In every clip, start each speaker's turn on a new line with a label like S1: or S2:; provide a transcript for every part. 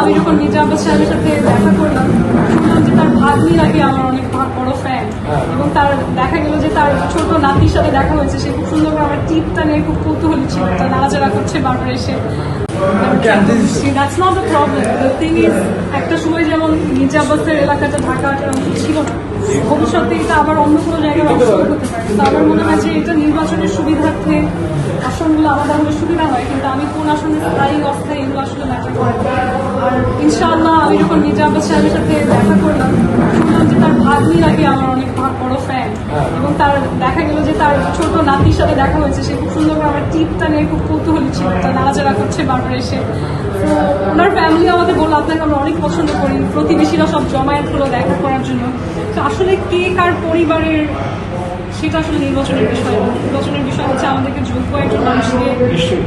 S1: আমি যখন মির্জা আব্বাস সাহেবের সাথে দেখা করলাম, শুনলাম যে তার ভাগ্নি নাকি আমার অনেক বড় ফ্যান, এবং তার দেখা গেল যে তার ছোট নাতির সাথে দেখা হয়েছে। সে খুব সুন্দর করে আমার টিপটা নিয়ে খুব কৌতূহলী ছিল, তার নাড়াচাড়া করছে বারবার এসে। That's not the problem. The thing is, একটা সময় যেমন মির্জা আব্বাসের এলাকাটা ঢাকাটার অংশ ছিল না, ভবিষ্যতে এটা আবার অন্য কোনো জায়গায় অংশ হতে পারে। তো আমার মনে হয় যে এটা নির্বাচনের সুবিধার্থে আসনগুলো আলাদা হলে সুবিধা হয়, কিন্তু আমি কোন আসনে স্থায়ী অস্থায়ী এগুলো আসলে ম্যাটার করে না। আর ইনশাআল্লাহ আমি যখন মির্জা আব্বাস সাহেবের সাথে দেখা করলাম, শুনলাম যে তার ভাগ্নি নাকি আমার অনেক বড় ফ্যান, এবং তার দেখা গেল যে তার ছোট নাতির সাথে দেখা হয়েছে। সে খুব সুন্দর করে আমার টিপটা নিয়ে খুব কৌতূহলী ছিল, তার নাড়াচাড়া করছে বারবার এসে। তো ওনার ফ্যামিলি আমাদের বললো আপনাকে আমরা অনেক পছন্দ করি, প্রতিবেশীরা সব জমায়েত হলো দেখা করার জন্য। তো আসলে কে কার পরিবারের সেটা আসলে নির্বাচনের বিষয় না। নির্বাচনের বিষয় হচ্ছে আমাদেরকে যোগ্য একজন মানুষকে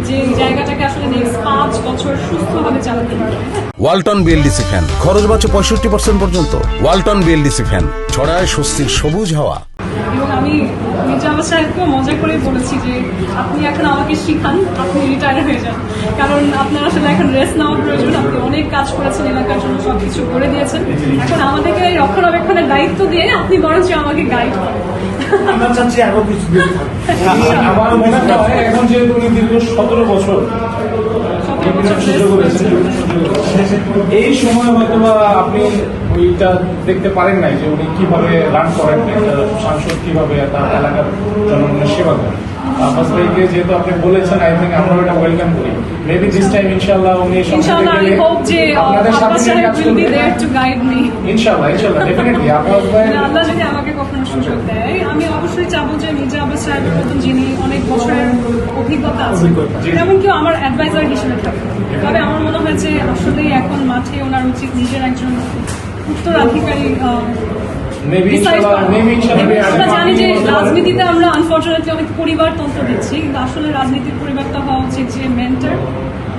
S1: যে জায়গাটাকে আসলে নেক্সট 5 বছর সুস্থভাবে চালাতে পারবে।
S2: ওয়ালটন বিএলডিসি ফ্যান, খরচ বাঁচে 65% পর্যন্ত। ওয়ালটন বিএলডিসি ফ্যান ছড়ায় স্বস্তির সবুজ হাওয়া।
S1: এবং আমি মির্জা আব্বাস সাহেবকেও মজা করে বলেছি যে আপনি এখন আমাকে শিখান, আপনি রিটায়ার হয়ে যান, কারণ আপনার আসলে এখন রেস্ট নেওয়ার প্রয়োজন। আপনি অনেক কাজ করেছেন এলাকার জন্য, সবকিছু করে দিয়েছেন। এখন আমাদেরকে এই রক্ষণাবেক্ষণের দায়িত্ব দিয়ে আপনি বরঞ্চ আমাকে গাইড করেন।
S3: আমরা চাচ্ছি আরো কিছু আমার মনে হয় এখন যেহেতু উনি দীর্ঘ 17 বছর এই সময় হয়তো আপনি ওইটা দেখতে পারেন নাই যে উনি কিভাবে রান করেন, একটা সাংসদ কিভাবে তার এলাকার জনগণের সেবা করেন। আব্বাস ভাইকে যেহেতু আপনি বলেছেন, আই থিঙ্ক আমরা ওটা ওয়েলকাম করি। মেবি দিস টাইম ইনশাআল্লাহ উনি
S1: আপনাদের সাথে কাজ করবেন।
S3: ইনশাআল্লাহ ডেফিনেটলি আব্বাস ভাই
S1: আল্লাহ যদি আমাকে কখনো সুযোগ দেয়, আমি অবশ্যই চাবো যে মির্জা আব্বাস সাহেবের মতন যিনি অনেক বছরের অভিজ্ঞতা আছে, এমনকি আমার অ্যাডভাইজার হিসেবে থাকে। তবে আমার মনে হয় যে আসলে এখন মাঠে ওনার উচিত নিজের একজন উত্তরাধিকারী। আমরা জানি যে রাজনীতিতে আমরা আনফর্চুনেটলি অনেক পরিবারতন্ত্র দিচ্ছি, কিন্তু আসলে রাজনীতির পরিবারটা হওয়া উচিত যে মেন্টর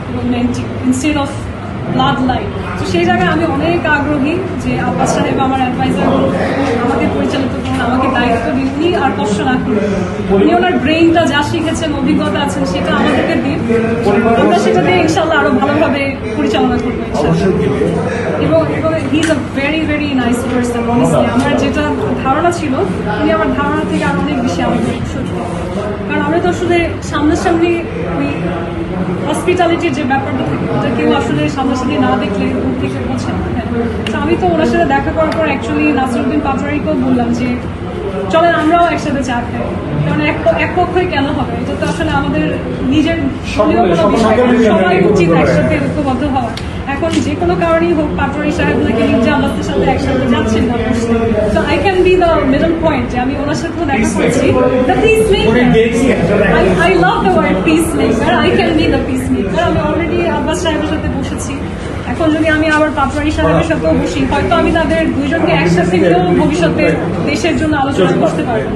S1: এবং mentee instead of blood line. তো সেই জায়গায় আমি অনেক আগ্রহী যে আব্বাস সাহেব আমার অ্যাডভাইজার আমাকে পরিচালিত করুন, আমাকে দায়িত্ব দিন, উনি আর কষ্ট না করুন। উনি ওনার ব্রেইনটা যা শিখেছেন, অভিজ্ঞতা আছেন, সেটা আমাদেরকে দিন, আমরা সেটা দিয়ে ইনশাল্লাহ আরো ভালোভাবে পরিচালনা করবো এবং he is a very very nice person. Honestly আমার যেটা ধারণা ছিল, উনি আমার ধারণা থেকে আরো অনেক বেশি আমাদের সত্যি। কারণ আমরা তো আসলে সামনাসামনি ওই হসপিটালিটির যে ব্যাপারটা থাকে, ওটা কেউ আসলে সামনাসামনি না দেখলে দূর থেকে বোঝে না। তো আমি তো ওনার সাথে দেখা করার পর অ্যাকচুয়ালি নাসিরউদ্দিন পাটোয়ারিকেও বললাম যে চলেন আমরাও একসাথে চা খাই, কারণ এক পক্ষই কেন হবে, এটা তো আসলে আমাদের নিজের সবাই উচিত একসাথে ঐক্যবদ্ধ হওয়া। এখন যে কোনো কারণেই হোক, পাটোয়ারি সাহেব নাকি মির্জা আব্বাসের সাথে একসাথে যাচ্ছেন না, তো I can be the middle point যে আমি ওনার সাথেও দেখা করছি। The peace maker, I love the word peace maker, I can be the peace maker. আমি অলরেডি আব্বাস সাহেবের সাথে বসেছি, এখন যদি আমি আবার পাটোয়ারি সাহেবের সাথেও বসি, হয়তো আমি তাদের দুইজনকে একসাথে নিয়েও ভবিষ্যতে দেশের জন্য আলোচনা করতে পারবো।